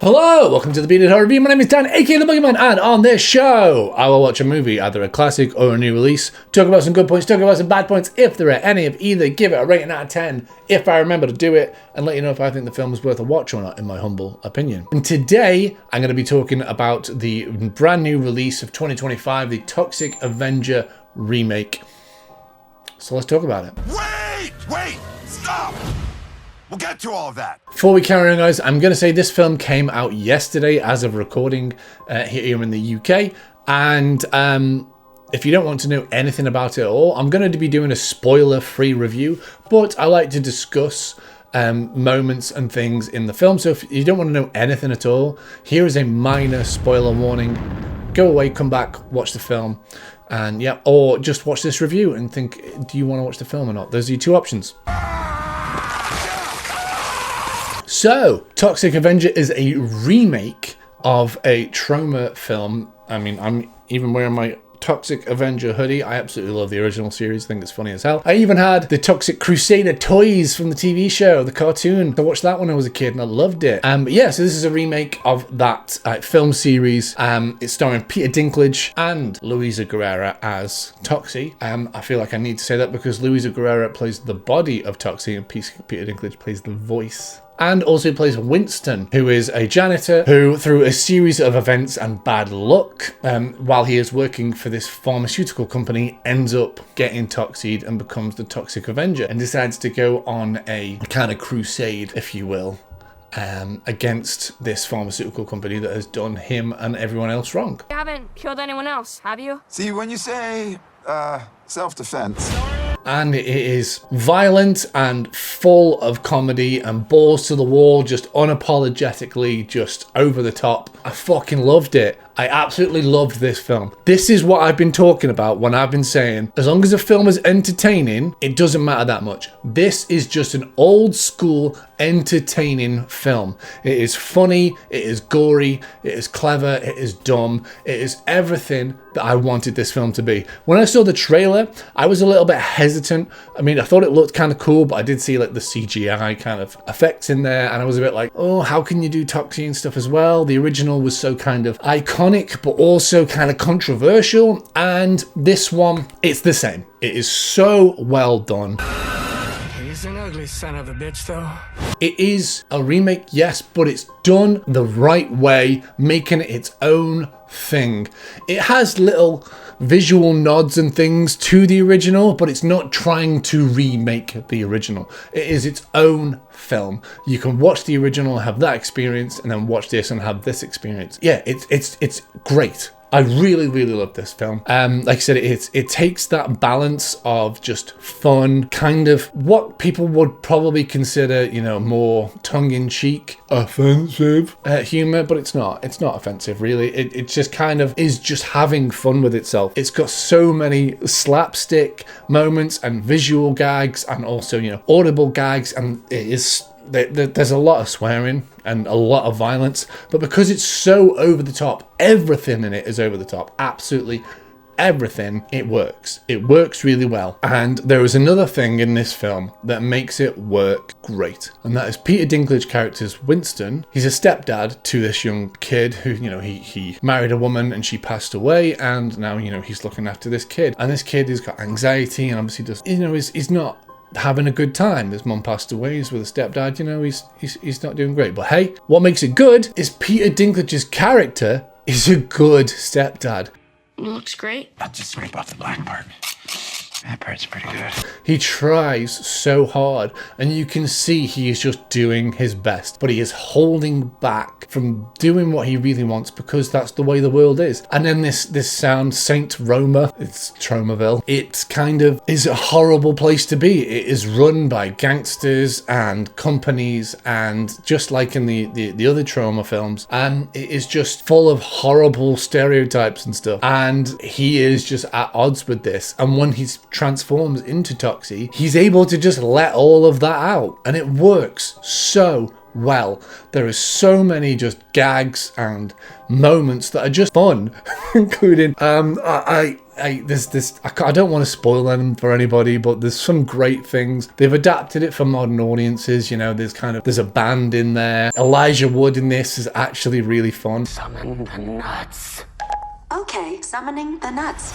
Hello, welcome to the Bearded Horror Review. My name is Dan, aka the Boogey Man, and on this show, I will watch a movie, either a classic or a new release, talk about some good points, talk about some bad points, if there are any of either, give it a rating out of 10, if I remember to do it, and let you know if I think the film is worth a watch or not, in my humble opinion. And today, I'm going to be talking about the brand new release of 2025, the Toxic Avenger remake. So let's talk about it. Wait, stop! We'll get to all of that. Before we carry on, guys, I'm going to say this film came out yesterday as of recording here in the UK. And if you don't want to know anything about it at all, I'm going to be doing a spoiler-free review. But I like to discuss moments and things in the film. So if you don't want to know anything at all, here is a minor spoiler warning. Go away, come back, watch the film. And yeah, or just watch this review and think, do you want to watch the film or not? Those are your two options. So, Toxic Avenger is a remake of a trauma film. I mean, I'm even wearing my Toxic Avenger hoodie. I absolutely love the original series. I think it's funny as hell. I even had the Toxic Crusader toys from the TV show, the cartoon. I watched that when I was a kid and I loved it. But yeah, so this is a remake of that film series. It's starring Peter Dinklage and Luisa Guerrera as Toxie. I feel like I need to say that because Luisa Guerrera plays the body of Toxie and Peter Dinklage plays the voice. And also plays Winston, who is a janitor who, through a series of events and bad luck, while he is working for this pharmaceutical company, ends up getting toxied and becomes the Toxic Avenger and decides to go on a kind of crusade, if you will, against this pharmaceutical company that has done him and everyone else wrong. You haven't killed anyone else, have you? See, when you say, self-defense. And it is violent and full of comedy and balls to the wall, just unapologetically, just over the top. I fucking loved it. I absolutely loved this film. This is what I've been talking about when I've been saying, as long as a film is entertaining, it doesn't matter that much. This is just an old school, entertaining film. It is funny, it is gory, it is clever, it is dumb, it is everything that I wanted this film to be. When I saw the trailer, I was a little bit hesitant. I mean, I thought it looked kind of cool, but I did see like the CGI kind of effects in there, and I was a bit like, oh, how can you do Toxie and stuff as well? The original was so kind of iconic, but also kind of controversial, and this one, it's the same. It is so well done. He's an ugly son of a bitch, though. It is a remake, yes, but it's done the right way, making it its own thing. It has little visual nods and things to the original, but it's not trying to remake the original. It is its own film. You can watch the original and have that experience, and then watch this and have this experience. Yeah, it's great. I really, really love this film. Like I said, it takes that balance of just fun, kind of what people would probably consider, you know, more tongue-in-cheek, offensive humor, but it's not. It's not offensive, really. It just kind of is just having fun with itself. It's got so many slapstick moments and visual gags, and also, you know, audible gags, and it is. There's a lot of swearing and a lot of violence, but because it's so over the top, everything in it is over the top. Absolutely everything. It works. It works really well. And there is another thing in this film that makes it work great, and that is Peter Dinklage's character's Winston. He's a stepdad to this young kid who, you know, he married a woman and she passed away, and now, you know, he's looking after this kid, and this kid has got anxiety and obviously does, you know, he's not having a good time. His mum passed away. He's with a stepdad. You know, he's not doing great. But hey, what makes it good is Peter Dinklage's character is a good stepdad. Looks great. I'll just scrape off the black part. That part's pretty good. He tries so hard, and you can see he is just doing his best, but he is holding back from doing what he really wants because that's the way the world is. And then this sound, Saint Roma, it's Tromaville. It kind of is a horrible place to be. It is run by gangsters and companies, and just like in the other trauma films, and it is just full of horrible stereotypes and stuff. And he is just at odds with this. And when he's transforms into Toxie, he's able to just let all of that out, and it works so well. There are so many just gags and moments that are just fun, including I don't want to spoil them for anybody, but there's some great things. They've adapted it for modern audiences. You know, there's a band in there. Elijah Wood in this is actually really fun. Summon the nuts. Okay, summoning the nuts.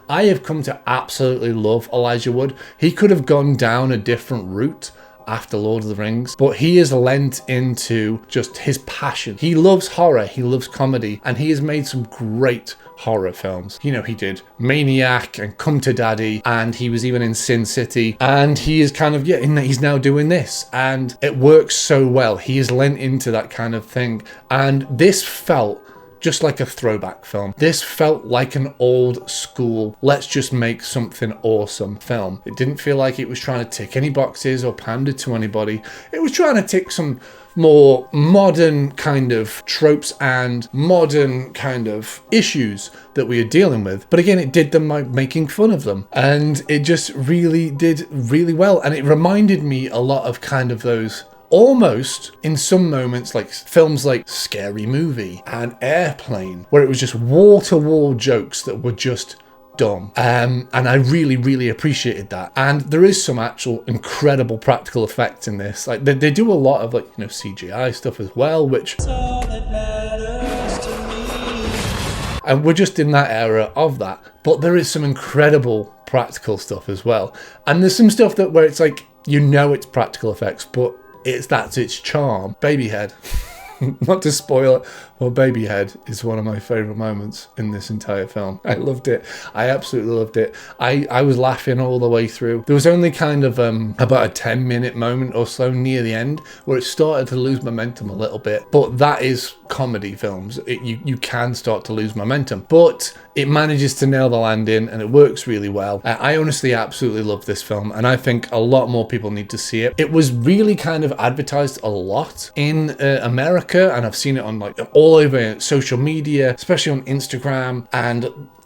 I have come to absolutely love Elijah Wood. He could have gone down a different route after Lord of the Rings, but he has lent into just his passion. He loves horror, he loves comedy, and he has made some great horror films. You know, he did Maniac and Come to Daddy, and he was even in Sin City, and he is kind of, he's now doing this, and it works so well. He has lent into that kind of thing, and this felt just like a throwback film. This felt like an old school, let's just make something awesome film. It didn't feel like it was trying to tick any boxes or pander to anybody. It was trying to tick some more modern kind of tropes and modern kind of issues that we are dealing with. But again, it did them by making fun of them. And it just really did really well. And it reminded me a lot of kind of those, almost in some moments, like films like Scary Movie and Airplane, where it was just wall-to-wall jokes that were just dumb. And I really, really appreciated that. And there is some actual incredible practical effects in this. Like they do a lot of like, you know, CGI stuff as well, which... And we're just in that era of that. But there is some incredible practical stuff as well. And there's some stuff that where it's like, you know it's practical effects, but that's its charm. Babyhead. Not to spoil it, well, Babyhead is one of my favourite moments in this entire film. I loved it. I absolutely loved it. I was laughing all the way through. There was only kind of about a 10-minute moment or so near the end where it started to lose momentum a little bit. But that is comedy films. You can start to lose momentum. But it manages to nail the landing and it works really well. I honestly absolutely love this film, and I think a lot more people need to see it. It was really kind of advertised a lot in America, and I've seen it on like all over social media, especially on Instagram,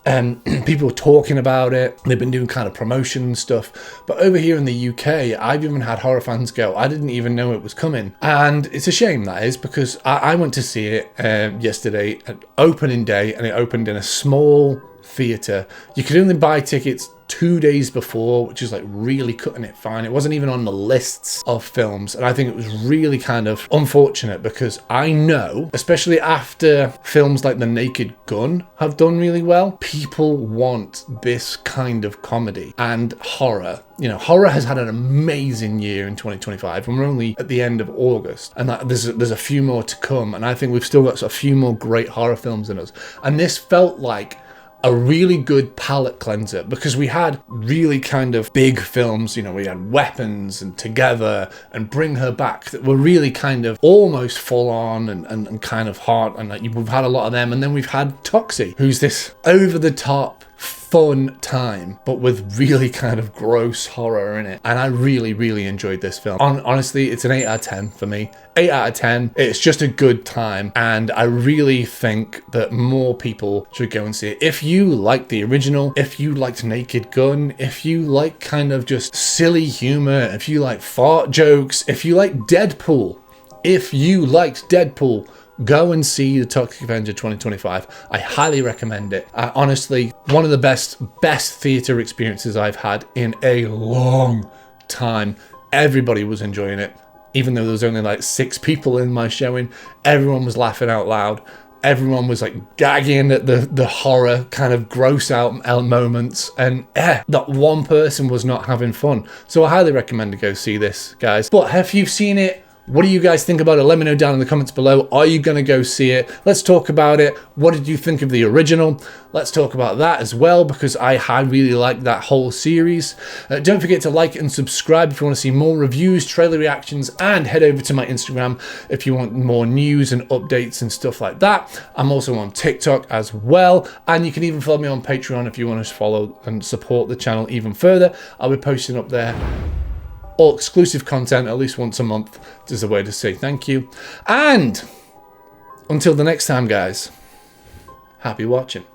and people are talking about it. They've been doing kind of promotion and stuff. But over here in the UK, I've even had horror fans go, I didn't even know it was coming. And it's a shame, that is, because I went to see it yesterday at opening day, and it opened in a small theatre. You could only buy tickets 2 days before, which is like really cutting it fine. It wasn't even on the lists of films, and I think it was really kind of unfortunate, because I know, especially after films like The Naked Gun have done really well, people want this kind of comedy and horror. You know, horror has had an amazing year in 2025, and we're only at the end of August, and there's a few more to come, and I think we've still got a few more great horror films in us. And this felt like a really good palate cleanser, because we had really kind of big films, you know, we had Weapons and Together and Bring Her Back that were really kind of almost full on and kind of hot, and like, we've had a lot of them. And then we've had Toxic, who's this over the top fun time, but with really kind of gross horror in it. And I really, really enjoyed this film. Honestly, it's an 8 out of 10 for me. 8 out of 10. It's just a good time, and I really think that more people should go and see it. If you like the original, if you liked Naked Gun, if you like kind of just silly humor, if you like fart jokes, if you like Deadpool, go and see the Toxic Avenger 2025. I highly recommend it. Honestly, one of the best theatre experiences I've had in a long time. Everybody was enjoying it. Even though there was only like 6 people in my showing, everyone was laughing out loud. Everyone was like gagging at the horror kind of gross out moments, and not one person was not having fun. So I highly recommend to go see this, guys. But if you've seen it, what do you guys think about it? Let me know down in the comments below. Are you going to go see it? Let's talk about it. What did you think of the original? Let's talk about that as well, because I really like that whole series. Don't forget to like and subscribe if you want to see more reviews, trailer reactions, and head over to my Instagram if you want more news and updates and stuff like that. I'm also on TikTok as well, and you can even follow me on Patreon if you want to follow and support the channel even further. I'll be posting up there all exclusive content at least once a month. There's a way to say thank you. And until the next time, guys, happy watching.